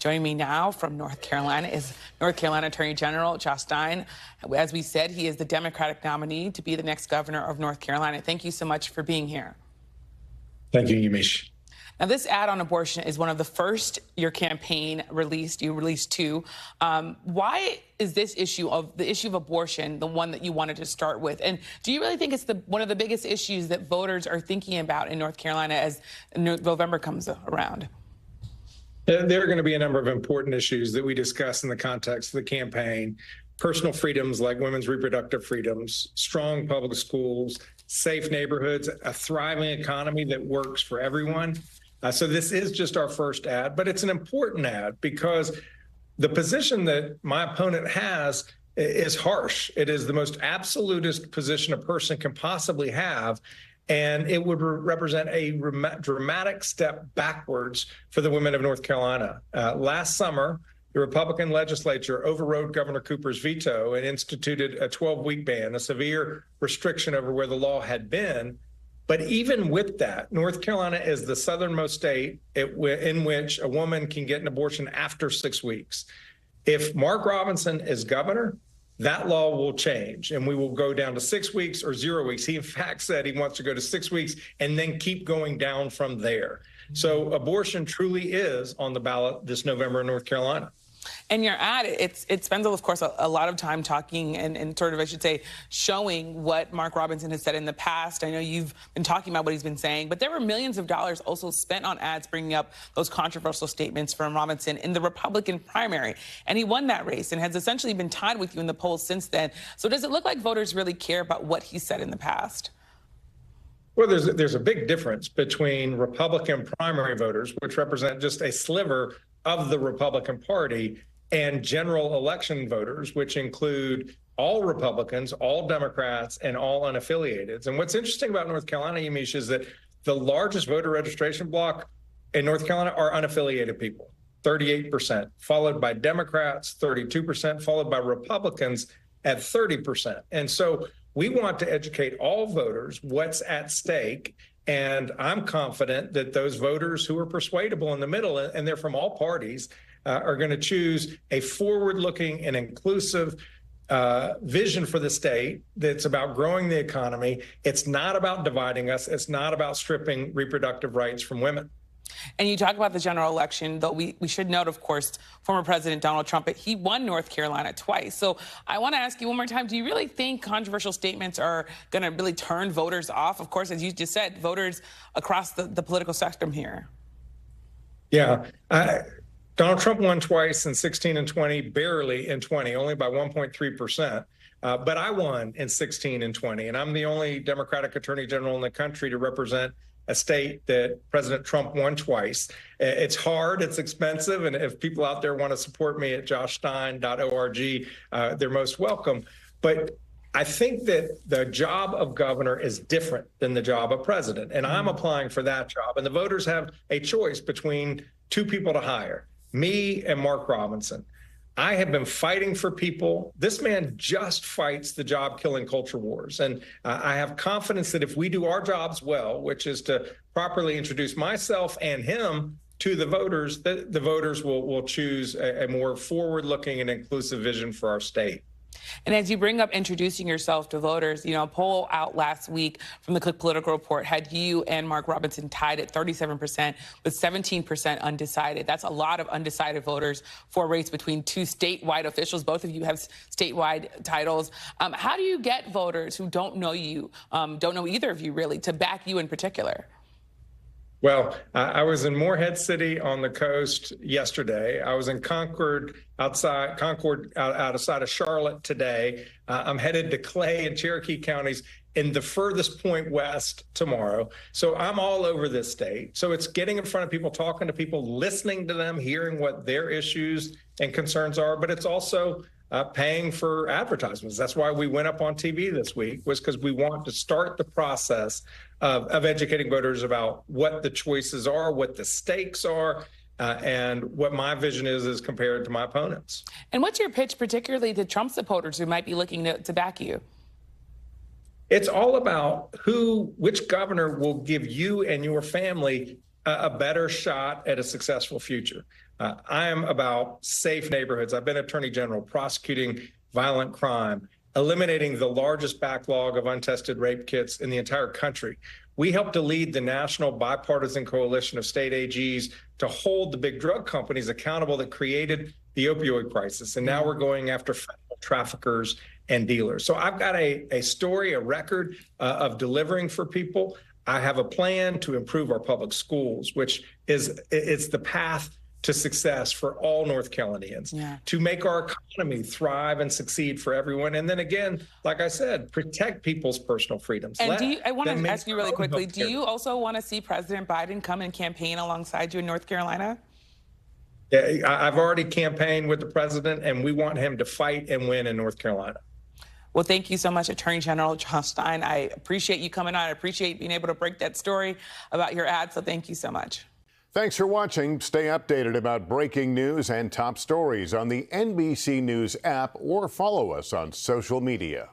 Joining me now from North Carolina is North Carolina Attorney General Josh Stein. As we said, he is the Democratic nominee to be the next governor of North Carolina. Thank you so much for being here. Thank you, Yamiche. Now, this ad on abortion is one of the first your campaign released. You released two. Why is this issue of abortion the one that you wanted to start with? And do you really think it's one of the biggest issues that voters are thinking about in North Carolina as November comes around? There are going to be a number of important issues that we discuss in the context of the campaign. Personal freedoms like women's reproductive freedoms, strong public schools, safe neighborhoods, a thriving economy that works for everyone. So this is just our first ad, but it's an important ad because the position that my opponent has is harsh. It is the most absolutist position a person can possibly have, and it would represent a dramatic step backwards for the women of North Carolina. Last summer, the Republican legislature overrode Governor Cooper's veto and instituted a 12-week ban, a severe restriction over where the law had been. But even with that, North Carolina is the southernmost state in which a woman can get an abortion after 6 weeks. If Mark Robinson is governor, that law will change and we will go down to 6 weeks or 0 weeks. He, in fact, said he wants to go to 6 weeks and then keep going down from there. So abortion truly is on the ballot this November in North Carolina. And your ad, it spends, of course, a lot of time talking and sort of, I should say, showing what Mark Robinson has said in the past. I know you've been talking about what he's been saying, but there were millions of dollars also spent on ads bringing up those controversial statements from Robinson in the Republican primary. And he won that race and has essentially been tied with you in the polls since then. So does it look like voters really care about what he said in the past? Well, there's a big difference between Republican primary voters, which represent just a sliver of the Republican Party, and general election voters, which include all Republicans, all Democrats, and all unaffiliated. And what's interesting about North Carolina, Yamiche, is that the largest voter registration block in North Carolina are unaffiliated people, 38%, followed by Democrats, 32%, followed by Republicans at 30%. And so we want to educate all voters what's at stake. And I'm confident that those voters who are persuadable in the middle, and they're from all parties, are going to choose a forward-looking and inclusive vision for the state that's about growing the economy. It's not about dividing us. It's not about stripping reproductive rights from women. And you talk about the general election, though we should note, of course, former President Donald Trump, he won North Carolina twice. So I want to ask you one more time, do you really think controversial statements are going to really turn voters off? Of course, as you just said, voters across the political spectrum here. Yeah. Donald Trump won twice in 16 and 20, barely in 20, only by 1.3%. But I won in 16 and 20, and I'm the only Democratic Attorney General in the country to represent a state that President Trump won twice. It's hard, it's expensive, and if people out there want to support me at joshstein.org, they're most welcome. But I think that the job of governor is different than the job of president, and I'm applying for that job. And the voters have a choice between two people to hire, me and Mark Robinson. I have been fighting for people. This man just fights the job-killing culture wars. And I have confidence that if we do our jobs well, which is to properly introduce myself and him to the voters, the voters will choose a more forward-looking and inclusive vision for our state. And as you bring up introducing yourself to voters, a poll out last week from the Click Political Report had you and Mark Robinson tied at 37% with 17% undecided. That's a lot of undecided voters for a race between two statewide officials. Both of you have statewide titles. How do you get voters who don't know you, don't know either of you really, to back you in particular? Well, I was in Morehead City on the coast yesterday. I was in Concord outside of Charlotte today. I'm headed to Clay and Cherokee counties in the furthest point west tomorrow. So I'm all over this state. So it's getting in front of people, talking to people, listening to them, hearing what their issues and concerns are. But it's also paying for advertisements. That's why we went up on TV this week, was because we want to start the process of educating voters about what the choices are, what the stakes are, and what my vision is compared to my opponents. And what's your pitch, particularly to Trump supporters who might be looking to back you? It's all about which governor will give you and your family a better shot at a successful future. I am about safe neighborhoods. I've been Attorney General prosecuting violent crime, eliminating the largest backlog of untested rape kits in the entire country. We helped to lead the national bipartisan coalition of state AGs to hold the big drug companies accountable that created the opioid crisis. And now we're going after traffickers and dealers. So I've got a story, a record of delivering for people. I have a plan to improve our public schools, which it's the path to success for all North Carolinians, to make our economy thrive and succeed for everyone. And then again, like I said, protect people's personal freedoms. And I want to ask you really quickly, do you also want to see President Biden come and campaign alongside you in North Carolina? Yeah, I've already campaigned with the president, and we want him to fight and win in North Carolina. Well, thank you so much, Attorney General Josh Stein. I appreciate you coming on. I appreciate being able to break that story about your ad. So thank you so much. Thanks for watching. Stay updated about breaking news and top stories on the NBC News app or follow us on social media.